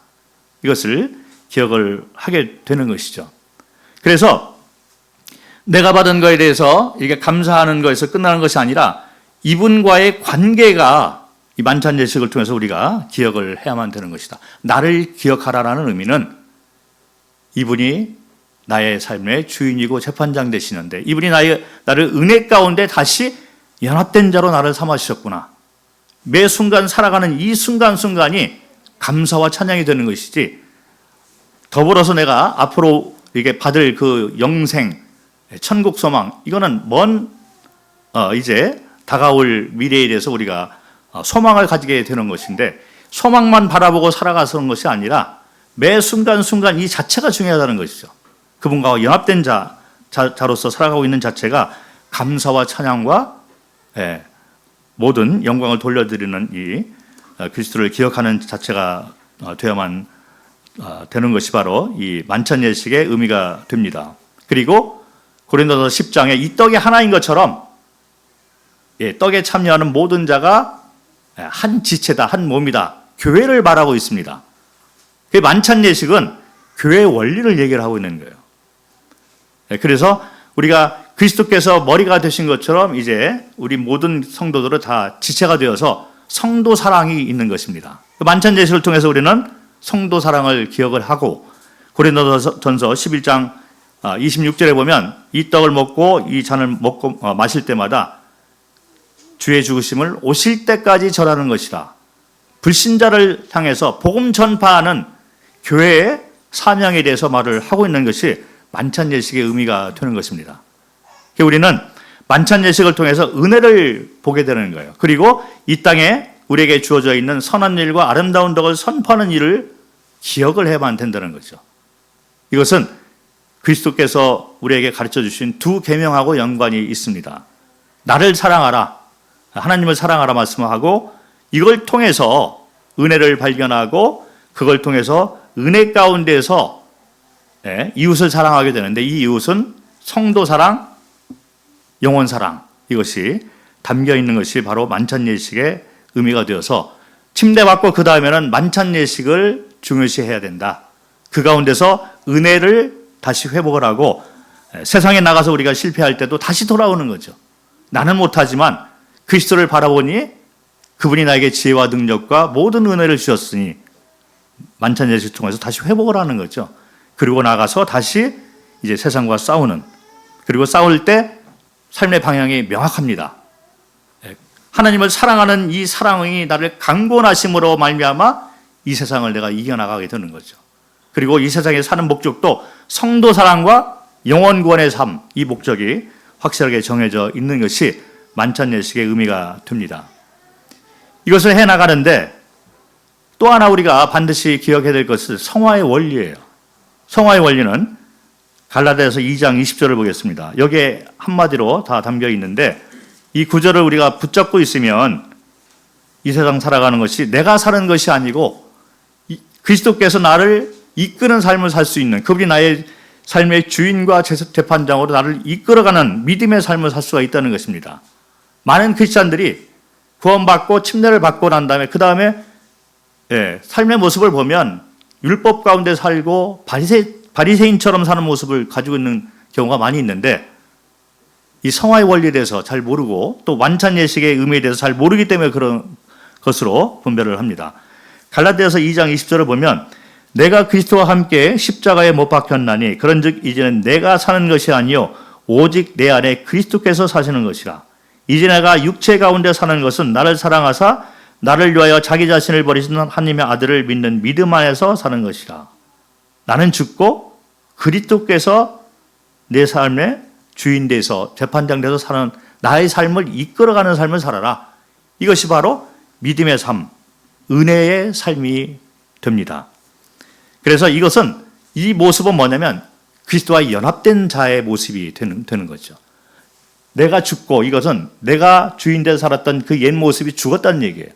이것을 기억을 하게 되는 것이죠. 그래서 내가 받은 것에 대해서 이게 감사하는 것에서 끝나는 것이 아니라 이분과의 관계가 이 만찬 예식을 통해서 우리가 기억을 해야만 되는 것이다. 나를 기억하라라는 의미는 이분이 나의 삶의 주인이고 재판장 되시는데 이분이 나를 은혜 가운데 다시 연합된 자로 나를 삼아주셨구나. 매 순간 살아가는 이 순간순간이 감사와 찬양이 되는 것이지 더불어서 내가 앞으로 이게 받을 그 영생, 천국 소망, 이거는 이제 다가올 미래에 대해서 우리가 소망을 가지게 되는 것인데 소망만 바라보고 살아가는 것이 아니라 매 순간순간 이 자체가 중요하다는 것이죠. 그분과 연합된 자로서 살아가고 있는 자체가 감사와 찬양과 모든 영광을 돌려드리는 이 그리스도를 기억하는 자체가 되어야만 되는 것이 바로 이 만찬 예식의 의미가 됩니다. 그리고 고린도서 10장에 이 떡이 하나인 것처럼 떡에 참여하는 모든 자가 한 지체다, 한 몸이다. 교회를 말하고 있습니다. 그 만찬 예식은 교회의 원리를 얘기를 하고 있는 거예요. 그래서 우리가 그리스도께서 머리가 되신 것처럼 이제 우리 모든 성도들은 다 지체가 되어서 성도 사랑이 있는 것입니다. 만찬 예식을 통해서 우리는 성도 사랑을 기억을 하고 고린도전서 11장 26절에 보면 이 떡을 먹고 이 잔을 먹고 마실 때마다 주의 죽으심을 오실 때까지 전하는 것이다. 불신자를 향해서 복음 전파하는 교회의 사명에 대해서 말을 하고 있는 것이 만찬 예식의 의미가 되는 것입니다. 우리는 만찬 예식을 통해서 은혜를 보게 되는 거예요. 그리고 이 땅에 우리에게 주어져 있는 선한 일과 아름다운 덕을 선포하는 일을 기억을 해야만 된다는 거죠. 이것은 그리스도께서 우리에게 가르쳐 주신 두 계명하고 연관이 있습니다. 나를 사랑하라, 하나님을 사랑하라 말씀하고 이걸 통해서 은혜를 발견하고 그걸 통해서 은혜 가운데서 이웃을 사랑하게 되는데, 이 이웃은 성도 사랑, 영혼 사랑, 이것이 담겨 있는 것이 바로 만찬 예식의 의미가 되어서 침례받고 그 다음에는 만찬 예식을 중요시해야 된다. 그 가운데서 은혜를 다시 회복을 하고 세상에 나가서 우리가 실패할 때도 다시 돌아오는 거죠. 나는 못하지만 그리스도를 바라보니 그분이 나에게 지혜와 능력과 모든 은혜를 주셨으니 만찬 예식 통해서 다시 회복을 하는 거죠. 그리고 나가서 다시 이제 세상과 싸우는, 그리고 싸울 때 삶의 방향이 명확합니다. 하나님을 사랑하는 이 사랑이 나를 강권하심으로 말미암아 이 세상을 내가 이겨나가게 되는 거죠. 그리고 이 세상에 사는 목적도 성도 사랑과 영혼 구원의 삶, 이 목적이 확실하게 정해져 있는 것이 만찬 예식의 의미가 됩니다. 이것을 해나가는데 또 하나 우리가 반드시 기억해야 될 것은 성화의 원리예요. 성화의 원리는 갈라디아서 2장 20절을 보겠습니다. 여기에 한마디로 다 담겨 있는데, 이 구절을 우리가 붙잡고 있으면 이 세상 살아가는 것이 내가 사는 것이 아니고 그리스도께서 나를 이끄는 삶을 살 수 있는, 그분이 나의 삶의 주인과 재판장으로 나를 이끌어가는 믿음의 삶을 살 수가 있다는 것입니다. 많은 크리스찬들이 구원받고 침례를 받고 난 다음에 그 다음에 삶의 모습을 보면 율법 가운데 살고 바리새인처럼 사는 모습을 가지고 있는 경우가 많이 있는데, 이 성화의 원리에 대해서 잘 모르고 또 만찬 예식의 의미에 대해서 잘 모르기 때문에 그런 것으로 분별을 합니다. 갈라디아서 2장 20절을 보면 내가 그리스도와 함께 십자가에 못 박혔나니 그런즉 이제는 내가 사는 것이 아니요 오직 내 안에 그리스도께서 사시는 것이라. 이제 내가 육체 가운데 사는 것은 나를 사랑하사 나를 위하여 자기 자신을 버리시는 하나님의 아들을 믿는 믿음 안에서 사는 것이라. 나는 죽고 그리스도께서 내 삶의 주인 돼서 재판장 돼서 사는 나의 삶을 이끌어가는 삶을 살아라. 이것이 바로 믿음의 삶, 은혜의 삶이 됩니다. 그래서 이것은, 이 모습은 뭐냐면 그리스도와 연합된 자의 모습이 되는 거죠. 내가 죽고, 이것은 내가 주인 돼서 살았던 그 옛 모습이 죽었다는 얘기예요.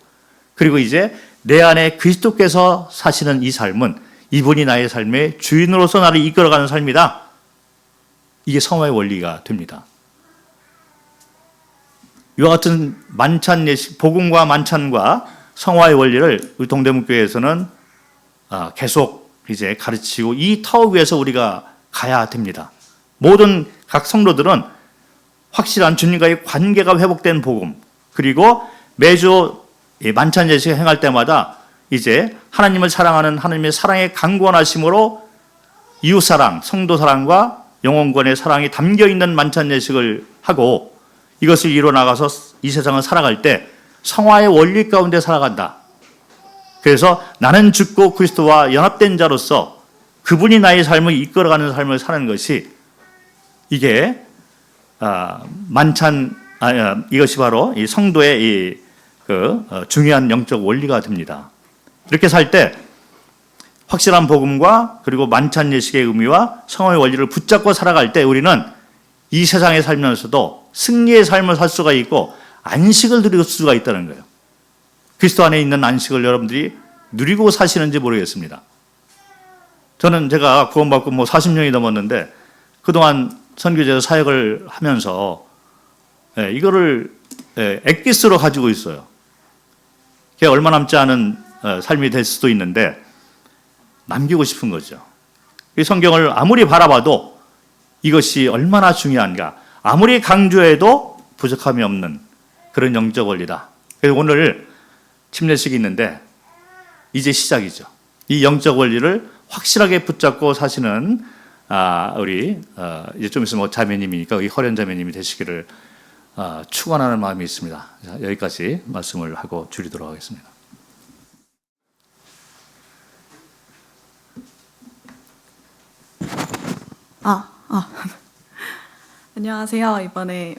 그리고 이제 내 안에 그리스도께서 사시는 이 삶은 이분이 나의 삶의 주인으로서 나를 이끌어가는 삶이다. 이게 성화의 원리가 됩니다. 이와 같은 만찬 예식, 복음과 만찬과 성화의 원리를 우리 동대문교회에서는 계속 이제 가르치고 이 터우 위에서 우리가 가야 됩니다. 모든 각 성도들은 확실한 주님과의 관계가 회복된 복음, 그리고 매주 만찬 예식을 행할 때마다 이제 하나님을 사랑하는 하나님의 사랑의 강권하심으로 이웃사랑, 성도사랑과 영혼권의 사랑이 담겨있는 만찬 예식을 하고 이것을 이뤄나가서 이 세상을 살아갈 때 성화의 원리 가운데 살아간다. 그래서 나는 죽고 그리스도와 연합된 자로서 그분이 나의 삶을 이끌어가는 삶을 사는 것이, 이게 이것이 바로 이 성도의 중요한 영적 원리가 됩니다. 이렇게 살 때 확실한 복음과 그리고 만찬 예식의 의미와 성화의 원리를 붙잡고 살아갈 때 우리는 이 세상에 살면서도 승리의 삶을 살 수가 있고 안식을 누릴 수가 있다는 거예요. 그리스도 안에 있는 안식을 여러분들이 누리고 사시는지 모르겠습니다. 저는 제가 구원받고 40년이 넘었는데 그동안 선교제에서 사역을 하면서 이거를 엑기스로 가지고 있어요. 그게 얼마 남지 않은 삶이 될 수도 있는데 남기고 싶은 거죠. 이 성경을 아무리 바라봐도 이것이 얼마나 중요한가, 아무리 강조해도 부족함이 없는 그런 영적 원리다. 그래서 오늘 침례식이 있는데 이제 시작이죠. 이 영적 원리를 확실하게 붙잡고 사시는 우리 이제 좀 있으면 자매님이니까 우리 허련 자매님이 되시기를 축원하는 마음이 있습니다. 자, 여기까지 말씀을 하고 줄이도록 하겠습니다. 안녕하세요. 이번에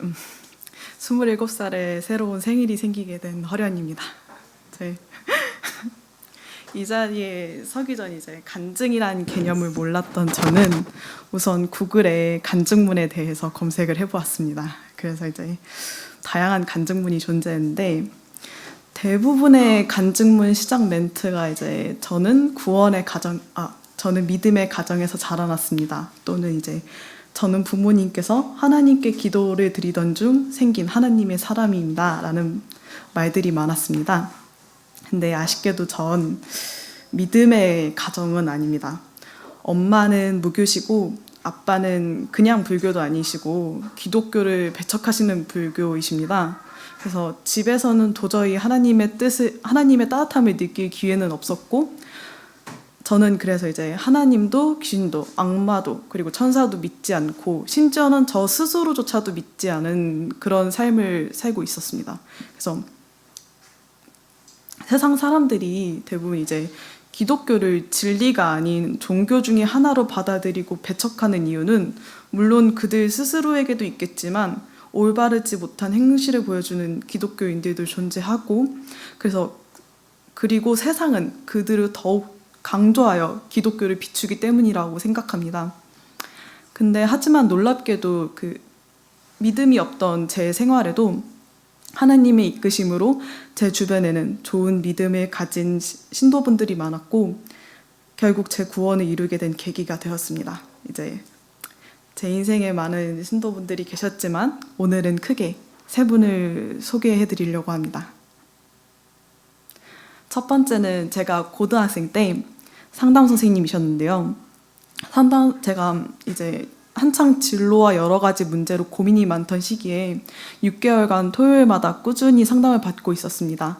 27살에 새로운 생일이 생기게 된 허련입니다. 이 자리에 서기 전 이제 간증이라는 개념을 몰랐던 저는 우선 구글에 간증문에 대해서 검색을 해보았습니다. 그래서 이제 다양한 간증문이 존재했는데 대부분의 간증문 시작 멘트가 이제 저는 구원의 저는 믿음의 가정에서 자라났습니다. 또는 이제 저는 부모님께서 하나님께 기도를 드리던 중 생긴 하나님의 사람입니다. 라는 말들이 많았습니다. 근데 아쉽게도 전 믿음의 가정은 아닙니다. 엄마는 무교시고 아빠는 그냥 불교도 아니시고 기독교를 배척하시는 불교이십니다. 그래서 집에서는 도저히 하나님의 따뜻함을 느낄 기회는 없었고, 저는 그래서 이제 하나님도 귀신도 악마도 그리고 천사도 믿지 않고 심지어는 저 스스로조차도 믿지 않은 그런 삶을 살고 있었습니다. 그래서 세상 사람들이 대부분 이제 기독교를 진리가 아닌 종교 중에 하나로 받아들이고 배척하는 이유는 물론 그들 스스로에게도 있겠지만 올바르지 못한 행실을 보여주는 기독교인들도 존재하고, 그리고 세상은 그들을 더욱 강조하여 기독교를 비추기 때문이라고 생각합니다. 근데 하지만 놀랍게도 그 믿음이 없던 제 생활에도 하나님의 이끄심으로 제 주변에는 좋은 믿음을 가진 신도분들이 많았고, 결국 제 구원을 이루게 된 계기가 되었습니다. 이제 제 인생에 많은 신도분들이 계셨지만 오늘은 크게 세 분을 소개해 드리려고 합니다. 첫 번째는 제가 고등학생 때 상담 선생님이셨는데요. 제가 이제 한창 진로와 여러 가지 문제로 고민이 많던 시기에 6개월간 토요일마다 꾸준히 상담을 받고 있었습니다.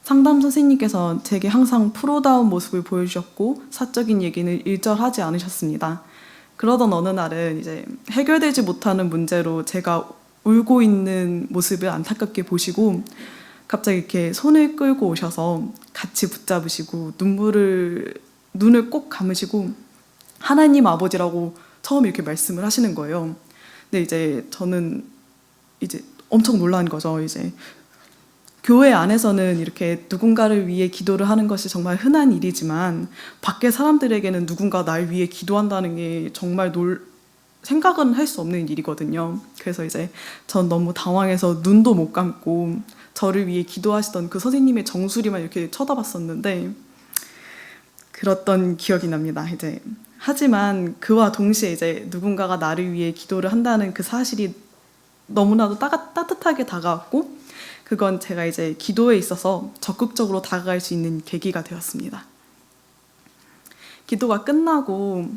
상담 선생님께서 제게 항상 프로다운 모습을 보여주셨고 사적인 얘기는 일절하지 않으셨습니다. 그러던 어느 날은 이제 해결되지 못하는 문제로 제가 울고 있는 모습을 안타깝게 보시고 갑자기 이렇게 손을 끌고 오셔서 같이 붙잡으시고 눈을 꼭 감으시고 하나님 아버지라고 처음 이렇게 말씀을 하시는 거예요. 근데 이제 저는 이제 엄청 놀란 거죠. 이제 교회 안에서는 이렇게 누군가를 위해 기도를 하는 것이 정말 흔한 일이지만 밖에 사람들에게는 누군가 날 위해 기도한다는 게 정말 생각은 할 수 없는 일이거든요. 그래서 이제 전 너무 당황해서 눈도 못 감고 저를 위해 기도하시던 그 선생님의 정수리만 이렇게 쳐다봤었는데 그랬던 기억이 납니다. 이제 하지만 그와 동시에 이제 누군가가 나를 위해 기도를 한다는 그 사실이 너무나도 따뜻하게 다가왔고, 그건 제가 이제 기도에 있어서 적극적으로 다가갈 수 있는 계기가 되었습니다. 기도가 끝나고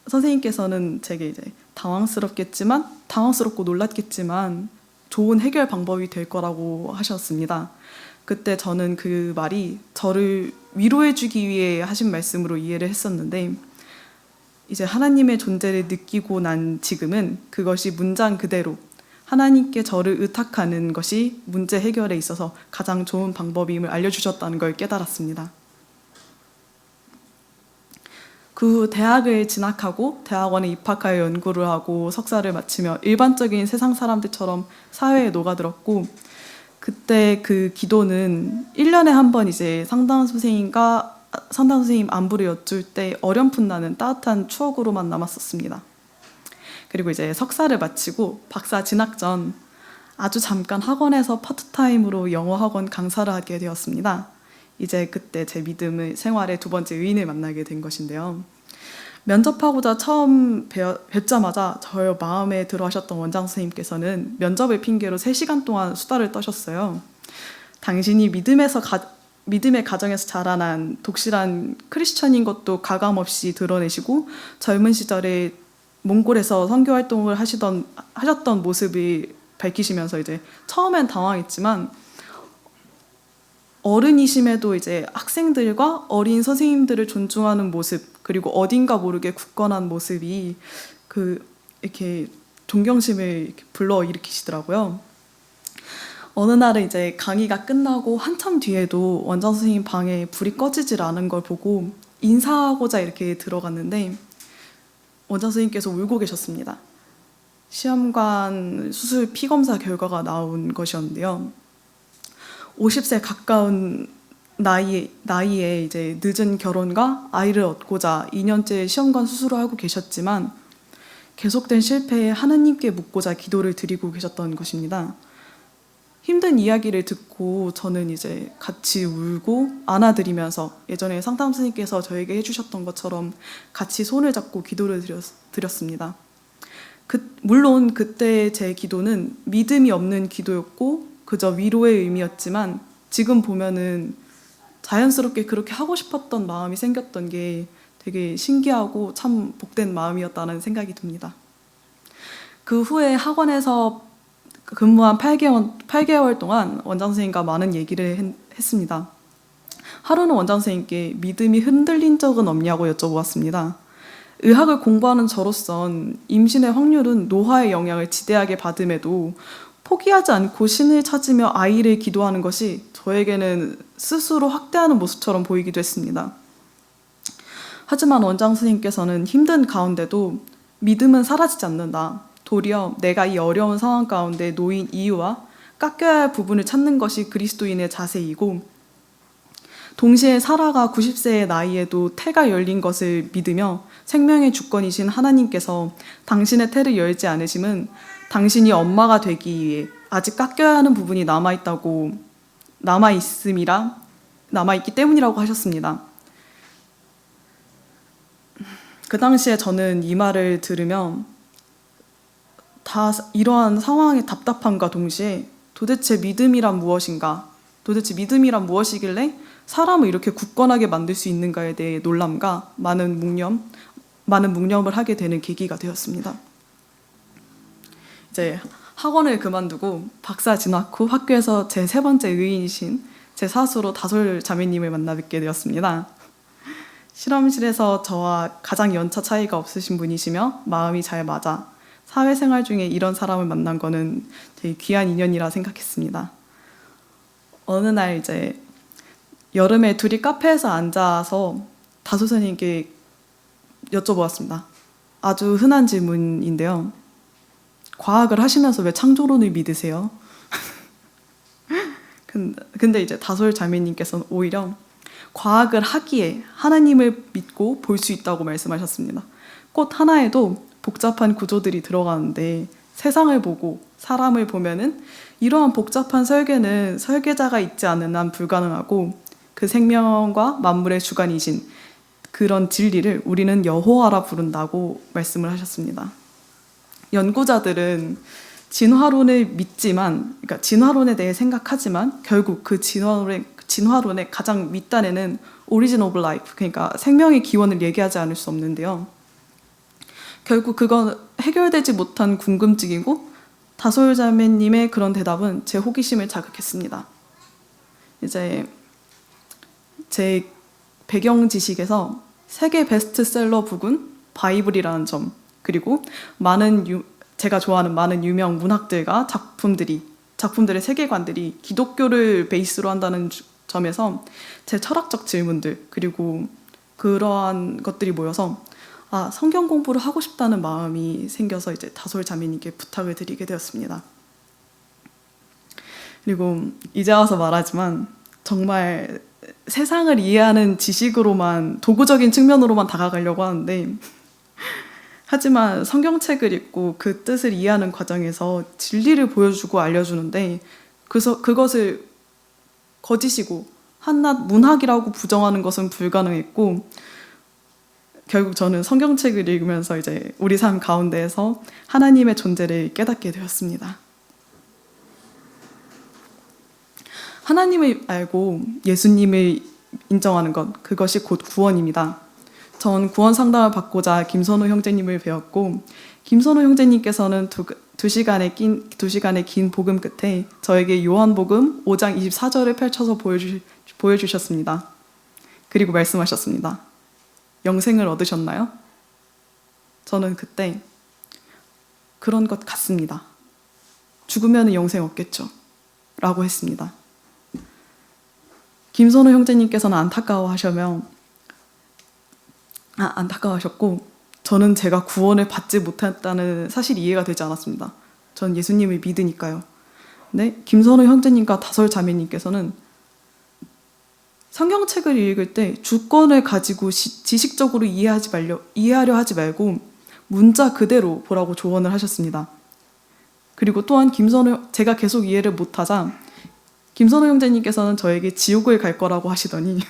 선생님께서는 제게 이제 당황스럽고 놀랐겠지만 좋은 해결 방법이 될 거라고 하셨습니다. 그때 저는 그 말이 저를 위로해주기 위해 하신 말씀으로 이해를 했었는데, 이제 하나님의 존재를 느끼고 난 지금은 그것이 문장 그대로 하나님께 저를 의탁하는 것이 문제 해결에 있어서 가장 좋은 방법임을 알려주셨다는 걸 깨달았습니다. 그 후 대학을 진학하고 대학원에 입학하여 연구를 하고 석사를 마치며 일반적인 세상 사람들처럼 사회에 녹아들었고, 그때 그 기도는 1년에 한 번 이제 상담 선생님 안부를 여쭐 때 어렴풋 나는 따뜻한 추억으로만 남았었습니다. 그리고 이제 석사를 마치고 박사 진학 전 아주 잠깐 학원에서 파트타임으로 영어 학원 강사를 하게 되었습니다. 이제 그때 제 믿음의 생활의 두 번째 의인을 만나게 된 것인데요. 면접하고자 처음 뵙자마자 저의 마음에 들어 하셨던 원장 선생님께서는 면접을 핑계로 3시간 동안 수다를 떠셨어요. 당신이 믿음의 가정에서 자라난 독실한 크리스천인 것도 가감없이 드러내시고 젊은 시절에 몽골에서 선교 활동을 하셨던 모습이 밝히시면서 이제 처음엔 당황했지만 어른이심에도 이제 학생들과 어린 선생님들을 존중하는 모습, 그리고 어딘가 모르게 굳건한 모습이 이렇게 존경심을 이렇게 불러일으키시더라고요. 어느 날은 이제 강의가 끝나고 한참 뒤에도 원장 선생님 방에 불이 꺼지질 않은 걸 보고 인사하고자 이렇게 들어갔는데 원장 선생님께서 울고 계셨습니다. 시험관 수술 피검사 결과가 나온 것이었는데요. 50세 가까운 나이에 이제 늦은 결혼과 아이를 얻고자 2년째 시험관 수술을 하고 계셨지만 계속된 실패에 하나님께 묻고자 기도를 드리고 계셨던 것입니다. 힘든 이야기를 듣고 저는 이제 같이 울고 안아드리면서 예전에 상담 스님께서 저에게 해주셨던 것처럼 같이 손을 잡고 기도를 드렸습니다. 물론 그때 제 기도는 믿음이 없는 기도였고 그저 위로의 의미였지만 지금 보면은 자연스럽게 그렇게 하고 싶었던 마음이 생겼던 게 되게 신기하고 참 복된 마음이었다는 생각이 듭니다. 그 후에 학원에서 근무한 8개월 동안 원장 선생님과 많은 얘기를 했습니다. 하루는 원장 선생님께 믿음이 흔들린 적은 없냐고 여쭤보았습니다. 의학을 공부하는 저로선 임신의 확률은 노화의 영향을 지대하게 받음에도 포기하지 않고 신을 찾으며 아이를 기도하는 것이 저에게는 스스로 확대하는 모습처럼 보이기도 했습니다. 하지만 원장 선생님께서는 힘든 가운데도 믿음은 사라지지 않는다. 도리어 내가 이 어려운 상황 가운데 놓인 이유와 깎여야 할 부분을 찾는 것이 그리스도인의 자세이고 동시에 사라가 90세의 나이에도 태가 열린 것을 믿으며 생명의 주권이신 하나님께서 당신의 태를 열지 않으심은 당신이 엄마가 되기 위해 아직 깎여야 하는 부분이 남아있기 때문이라고 하셨습니다. 그 당시에 저는 이 말을 들으며 이러한 상황의 답답함과 동시에 도대체 믿음이란 무엇인가? 도대체 믿음이란 무엇이길래 사람을 이렇게 굳건하게 만들 수 있는가에 대해 놀람과 많은 묵념을 하게 되는 계기가 되었습니다. 이제 학원을 그만두고 박사 진학 후 학교에서 제 3번째 의인이신 제 사수로 다솔 자매님을 만나 뵙게 되었습니다. 실험실에서 저와 가장 연차 차이가 없으신 분이시며 마음이 잘 맞아 사회생활 중에 이런 사람을 만난 거는 되게 귀한 인연이라 생각했습니다. 어느 날 이제 여름에 둘이 카페에서 앉아서 다솔 선생님께 여쭤보았습니다. 아주 흔한 질문인데요. 과학을 하시면서 왜 창조론을 믿으세요? 근데 이제 다솔 자매님께서는 오히려 과학을 하기에 하나님을 믿고 볼 수 있다고 말씀하셨습니다. 꽃 하나에도 복잡한 구조들이 들어가는데 세상을 보고 사람을 보면은 이러한 복잡한 설계는 설계자가 있지 않은 한 불가능하고 그 생명과 만물의 주관이신 그런 진리를 우리는 여호와라 부른다고 말씀을 하셨습니다. 연구자들은 진화론을 믿지만, 그러니까 진화론에 대해 생각하지만 결국 그 진화론의 가장 밑단에는 오리진 오브 라이프, 그러니까 생명의 기원을 얘기하지 않을 수 없는데요. 결국 그건 해결되지 못한 궁금증이고 다솔 자매님의 그런 대답은 제 호기심을 자극했습니다. 이제 제 배경 지식에서 세계 베스트셀러 북은 바이블이라는 점, 그리고 제가 좋아하는 많은 유명 문학들과 작품들의 세계관들이 기독교를 베이스로 한다는 점에서 제 철학적 질문들, 그리고 그러한 것들이 모여서 성경 공부를 하고 싶다는 마음이 생겨서 이제 다솔 자매님께 부탁을 드리게 되었습니다. 그리고 이제 와서 말하지만 정말 세상을 이해하는 지식으로만, 도구적인 측면으로만 다가가려고 하는데, 하지만 성경책을 읽고 그 뜻을 이해하는 과정에서 진리를 보여주고 알려주는데 그것을 거짓이고 한낱 문학이라고 부정하는 것은 불가능했고, 결국 저는 성경책을 읽으면서 이제 우리 삶 가운데에서 하나님의 존재를 깨닫게 되었습니다. 하나님을 알고 예수님을 인정하는 것, 그것이 곧 구원입니다. 전 구원 상담을 받고자 김선호 형제님을 배웠고, 김선호 형제님께서는 두 시간의 긴 복음 끝에 저에게 요한복음 5장 24절을 펼쳐서 보여주셨습니다. 그리고 말씀하셨습니다. 영생을 얻으셨나요? 저는 그때 그런 것 같습니다. 죽으면 영생 없겠죠? 라고 했습니다. 김선호 형제님께서는 안타까워하셨고, 저는 제가 구원을 받지 못했다는 사실이 이해가 되지 않았습니다. 전 예수님을 믿으니까요. 근데 김선호 형제님과 다솔 자매님께서는 성경책을 읽을 때 주권을 가지고 지식적으로 이해하려 하지 말고 문자 그대로 보라고 조언을 하셨습니다. 그리고 또한 제가 계속 이해를 못하자 김선호 형제님께서는 저에게 지옥을 갈 거라고 하시더니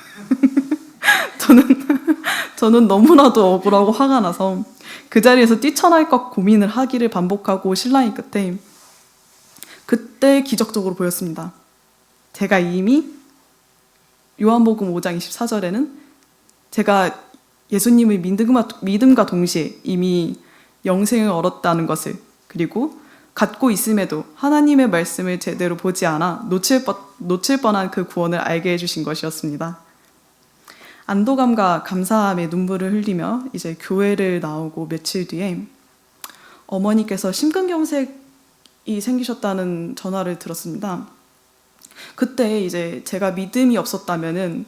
저는 너무나도 억울하고 화가 나서 그 자리에서 뛰쳐나갈 것 고민을 하기를 반복하고 신랑이 끝에 그때 기적적으로 보였습니다. 제가 이미 요한복음 5장 24절에는 제가 예수님의 믿음과 동시에 이미 영생을 얻었다는 것을, 그리고 갖고 있음에도 하나님의 말씀을 제대로 보지 않아 놓칠 뻔한 그 구원을 알게 해주신 것이었습니다. 안도감과 감사함에 눈물을 흘리며 이제 교회를 나오고 며칠 뒤에 어머니께서 심근경색이 생기셨다는 전화를 들었습니다. 그때 이제 제가 믿음이 없었다면은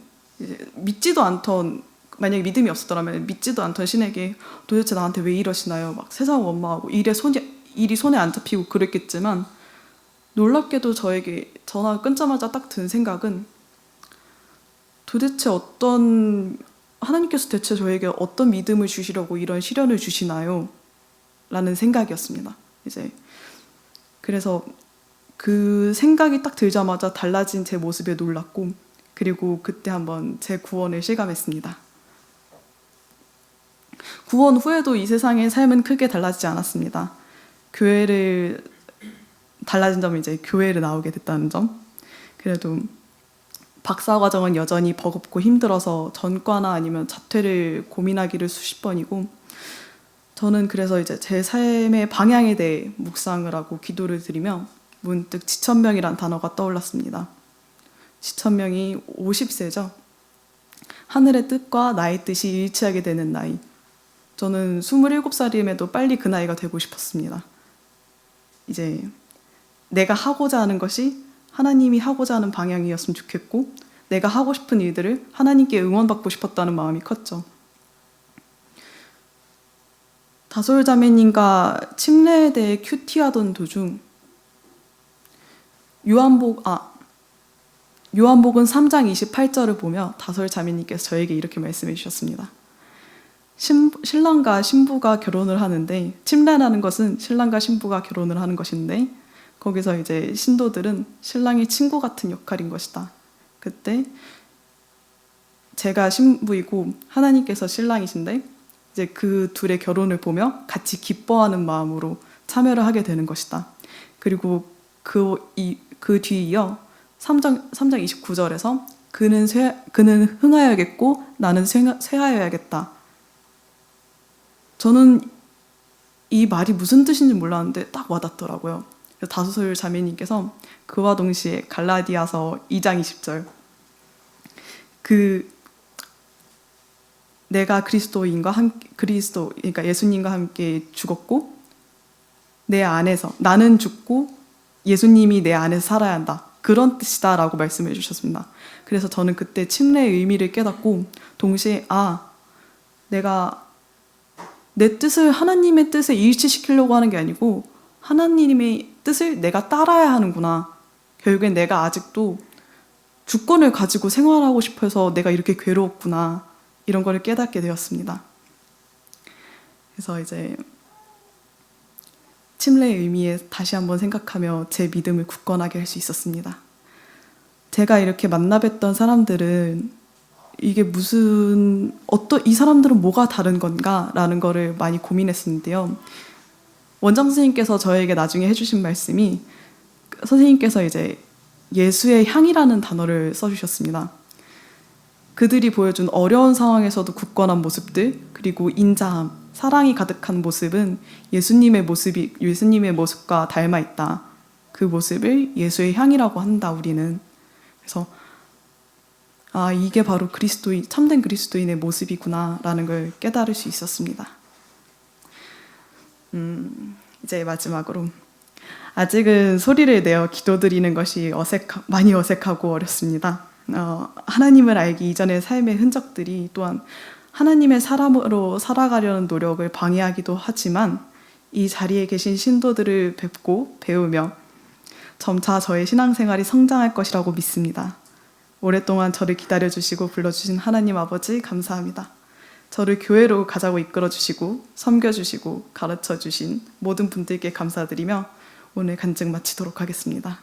만약에 믿음이 없었더라면 믿지도 않던 신에게 도대체 나한테 왜 이러시나요? 막 세상 원망하고 일이 손에 안 잡히고 그랬겠지만, 놀랍게도 저에게 전화 끊자마자 딱 든 생각은 도대체 하나님께서 대체 저에게 어떤 믿음을 주시려고 이런 시련을 주시나요? 라는 생각이었습니다. 그래서 그 생각이 딱 들자마자 달라진 제 모습에 놀랐고, 그리고 그때 한번 제 구원을 실감했습니다. 구원 후에도 이 세상의 삶은 크게 달라지지 않았습니다. 달라진 점은 이제 교회를 나오게 됐다는 점. 그래도 박사 과정은 여전히 버겁고 힘들어서 전과나 아니면 자퇴를 고민하기를 수십 번이고, 저는 그래서 이제 제 삶의 방향에 대해 묵상을 하고 기도를 드리며 문득 지천명이란 단어가 떠올랐습니다. 지천명이 50세죠. 하늘의 뜻과 나의 뜻이 일치하게 되는 나이. 저는 27살임에도 빨리 그 나이가 되고 싶었습니다. 이제 내가 하고자 하는 것이 하나님이 하고자 하는 방향이었으면 좋겠고, 내가 하고 싶은 일들을 하나님께 응원받고 싶었다는 마음이 컸죠. 다솔 자매님과 침례에 대해 큐티하던 도중 요한복음 3장 28절을 보며 다솔 자매님께서 저에게 이렇게 말씀해 주셨습니다. 신랑과 신부가 결혼을 하는데, 침례라는 것은 신랑과 신부가 결혼을 하는 것인데, 거기서 이제 신도들은 신랑의 친구 같은 역할인 것이다. 그때 제가 신부이고 하나님께서 신랑이신데, 이제 그 둘의 결혼을 보며 같이 기뻐하는 마음으로 참여를 하게 되는 것이다. 그리고 그 뒤이어 3장 29절에서 그는 흥하여야겠고 나는 쇠하여야겠다. 저는 이 말이 무슨 뜻인지 몰랐는데 딱 와닿더라고요. 다솔 자매님께서 그와 동시에 갈라디아서 2장 20절, 내가 그러니까 예수님과 함께 죽었고 내 안에서 나는 죽고 예수님이 내 안에서 살아야 한다, 그런 뜻이다라고 말씀해 주셨습니다. 그래서 저는 그때 침례의 의미를 깨닫고, 동시에 내가 내 뜻을 하나님의 뜻에 일치시키려고 하는 게 아니고 하나님의 뜻을 내가 따라야 하는구나. 결국엔 내가 아직도 주권을 가지고 생활하고 싶어서 내가 이렇게 괴로웠구나. 이런 걸 깨닫게 되었습니다. 그래서 이제 침례의 의미에 다시 한번 생각하며 제 믿음을 굳건하게 할 수 있었습니다. 제가 이렇게 만나뵀던 사람들은 이 사람들은 뭐가 다른 건가? 라는 거를 많이 고민했었는데요. 원장 선생님께서 저에게 나중에 해주신 말씀이, 선생님께서 이제 예수의 향이라는 단어를 써주셨습니다. 그들이 보여준 어려운 상황에서도 굳건한 모습들, 그리고 인자함, 사랑이 가득한 모습은 예수님의 모습과 닮아 있다. 그 모습을 예수의 향이라고 한다, 우리는. 그래서 이게 바로 참된 그리스도인의 모습이구나 라는 걸 깨달을 수 있었습니다. 이제 마지막으로, 아직은 소리를 내어 기도드리는 것이 많이 어색하고 어렵습니다. 하나님을 알기 이전의 삶의 흔적들이 또한 하나님의 사람으로 살아가려는 노력을 방해하기도 하지만, 이 자리에 계신 신도들을 뵙고 배우며 점차 저의 신앙생활이 성장할 것이라고 믿습니다. 오랫동안 저를 기다려주시고 불러주신 하나님 아버지 감사합니다. 저를 교회로 가자고 이끌어주시고 섬겨주시고 가르쳐주신 모든 분들께 감사드리며 오늘 간증 마치도록 하겠습니다.